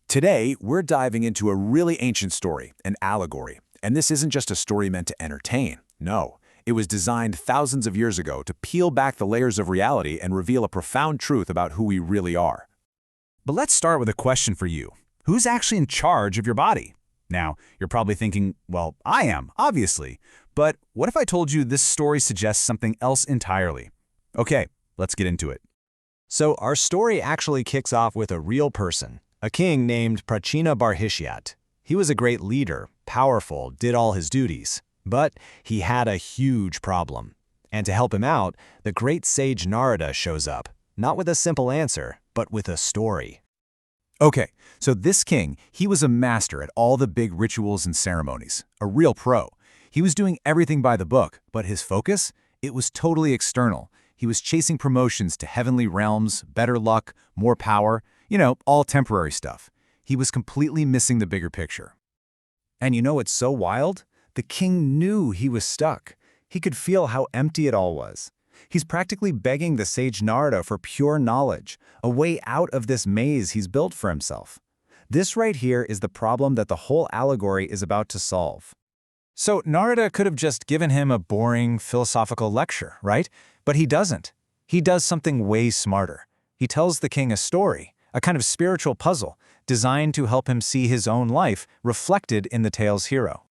Today, we're diving into a really ancient story, an allegory. And this isn't just a story meant to entertain. No, it was designed thousands of years ago to peel back the layers of reality and reveal a profound truth about who we really are. But let's start with a question for you. Who's actually in charge of your body? Now, you're probably thinking, well, I am, obviously. But what if I told you this story suggests something else entirely? Okay, let's get into it. So our story actually kicks off with a real person, a king named Prachina Barhishyat. He was a great leader, powerful, did all his duties. But he had a huge problem. And to help him out, the great sage Narada shows up, not with a simple answer, but with a story. Okay, so this king, he was a master at all the big rituals and ceremonies, a real pro. He was doing everything by the book, but his focus? It was totally external. He was chasing promotions to heavenly realms, better luck, more power, all temporary stuff. He was completely missing the bigger picture. And you know what's so wild? The king knew he was stuck. He could feel how empty it all was. He's practically begging the sage Narada for pure knowledge, a way out of this maze he's built for himself. This right here is the problem that the whole allegory is about to solve. So Narada could have just given him a boring philosophical lecture, right? But he doesn't. He does something way smarter. He tells the king a story, a kind of spiritual puzzle, designed to help him see his own life reflected in the tale's hero.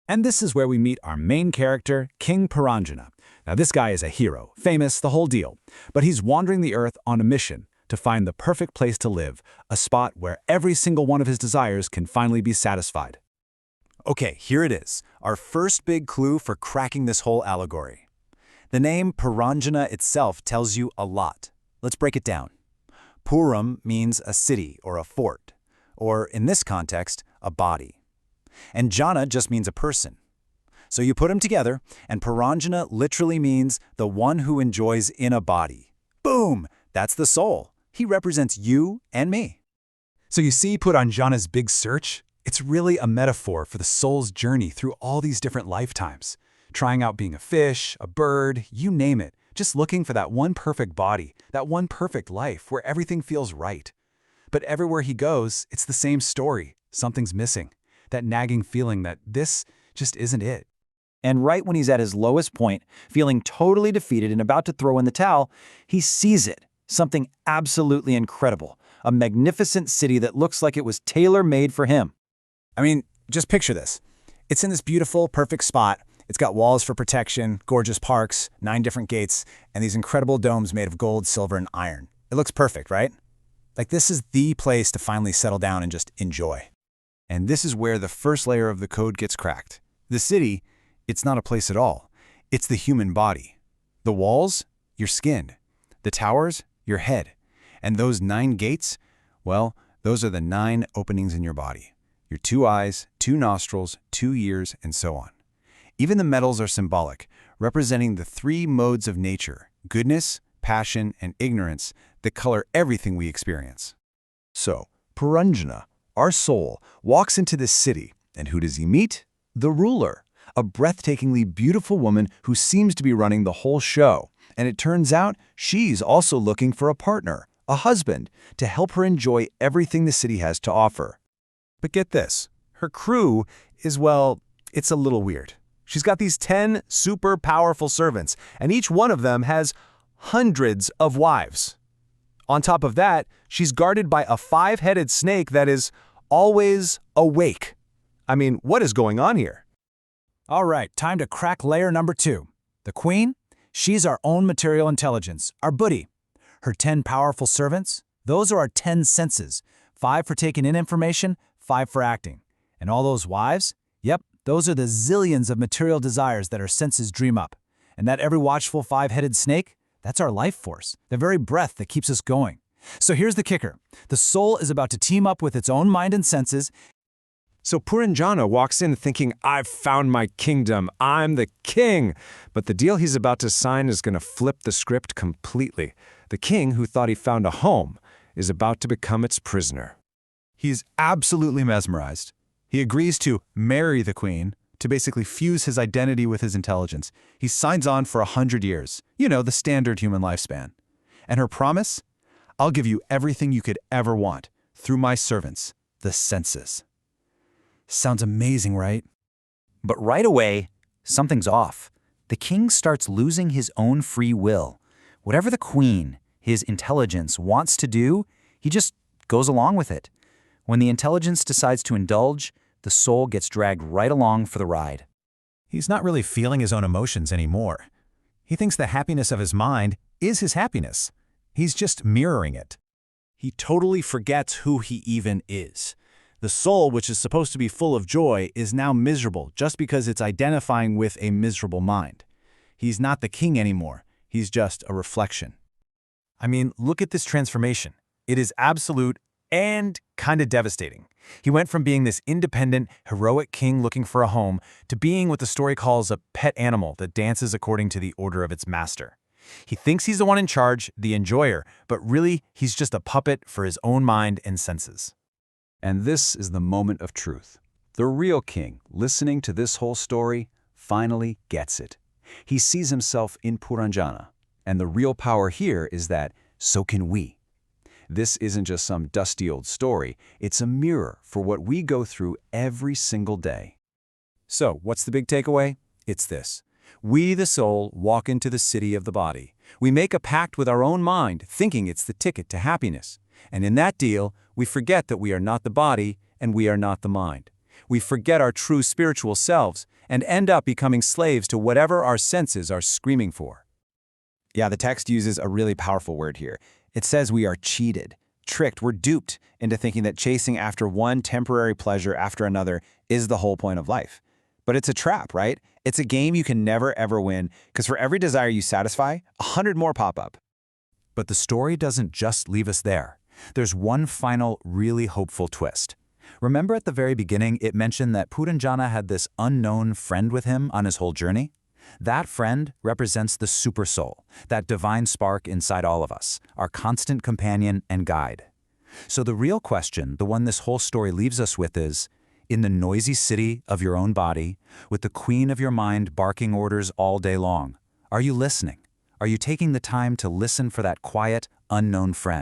And this is where we meet our main character, King Puranjana. Now this guy is a hero, famous, the whole deal. But he's wandering the earth on a mission to find the perfect place to live, a spot where every single one of his desires can finally be satisfied. Okay, here it is, our first big clue for cracking this whole allegory. The name Puranjana itself tells you a lot. Let's break it down. Puram means a city or a fort, or in this context, a body. And Jana just means a person. So you put them together, and Puranjana literally means the one who enjoys in a body. Boom! That's the soul. He represents you and me. So you see Puranjana's big search? It's really a metaphor for the soul's journey through all these different lifetimes. Trying out being a fish, a bird, you name it. Just looking for that one perfect body, that one perfect life where everything feels right. But everywhere he goes, it's the same story. Something's missing. That nagging feeling that this just isn't it. And right when he's at his lowest point, feeling totally defeated and about to throw in the towel, he sees it. Something absolutely incredible. A magnificent city that looks like it was tailor-made for him. I mean, just picture this. It's in this beautiful, perfect spot. It's got walls for protection, gorgeous parks, 9 different gates, and these incredible domes made of gold, silver, and iron. It looks perfect, right? Like this is the place to finally settle down and just enjoy. And this is where the first layer of the code gets cracked. The city, it's not a place at all. It's the human body. The walls, your skin. The towers, your head. And those 9 gates, well, those are the 9 openings in your body. Your 2 eyes, 2 nostrils, 2 ears, and so on. Even the metals are symbolic, representing the 3 modes of nature, goodness, passion, and ignorance, that color everything we experience. So, Puranjana, our soul, walks into this city, and who does he meet? The ruler, a breathtakingly beautiful woman who seems to be running the whole show. And it turns out she's also looking for a partner, a husband, to help her enjoy everything the city has to offer. But get this, her crew is, well, it's a little weird. She's got these 10 super powerful servants, and each one of them has hundreds of wives. On top of that, she's guarded by a 5-headed snake that is always awake. I mean, what is going on here? All right, time to crack layer number 2. The queen? She's our own material intelligence, our buddy. Her 10 powerful servants? Those are our 10 senses. 5 for taking in information, 5 for acting. And all those wives? Yep, those are the zillions of material desires that our senses dream up. And that ever watchful 5-headed snake? That's our life force, the very breath that keeps us going. So here's the kicker. The soul is about to team up with its own mind and senses. So Puranjana walks in thinking, I've found my kingdom, I'm the king. But the deal he's about to sign is going to flip the script completely. The king, who thought he found a home, is about to become its prisoner. He's absolutely mesmerized. He agrees to marry the queen, to basically fuse his identity with his intelligence. He signs on for 100 years, the standard human lifespan. And her promise? I'll give you everything you could ever want, through my servants. the senses. Sounds amazing, right? But right away, something's off. The king starts losing his own free will. Whatever the queen, his intelligence, wants to do, he just goes along with it. When the intelligence decides to indulge, the soul gets dragged right along for the ride. He's not really feeling his own emotions anymore. He thinks the happiness of his mind is his happiness. He's just mirroring it. He totally forgets who he even is. The soul, which is supposed to be full of joy, is now miserable just because it's identifying with a miserable mind. He's not the king anymore. He's just a reflection. I mean, look at this transformation. It is absolute and kind of devastating. He went from being this independent, heroic king looking for a home to being what the story calls a pet animal that dances according to the order of its master. He thinks he's the one in charge, the enjoyer, but really he's just a puppet for his own mind and senses. And this is the moment of truth. The real king, listening to this whole story, finally gets it. He sees himself in Puranjana, and the real power here is that so can we. This isn't just some dusty old story, it's a mirror for what we go through every single day. So, what's the big takeaway? It's this. We, the soul, walk into the city of the body. We make a pact with our own mind, thinking it's the ticket to happiness. And in that deal, we forget that we are not the body and we are not the mind. We forget our true spiritual selves and end up becoming slaves to whatever our senses are screaming for. Yeah, the text uses a really powerful word here. It says we are cheated, tricked, we're duped into thinking that chasing after one temporary pleasure after another is the whole point of life. But it's a trap, right? It's a game you can never ever win, because for every desire you satisfy, 100 more pop up. But the story doesn't just leave us there. There's one final, really hopeful twist. Remember at the very beginning, it mentioned that Puranjana had this unknown friend with him on his whole journey? That friend represents the super soul, that divine spark inside all of us, our constant companion and guide. So the real question, the one this whole story leaves us with is, in the noisy city of your own body, with the queen of your mind barking orders all day long, are you listening? Are you taking the time to listen for that quiet, unknown friend?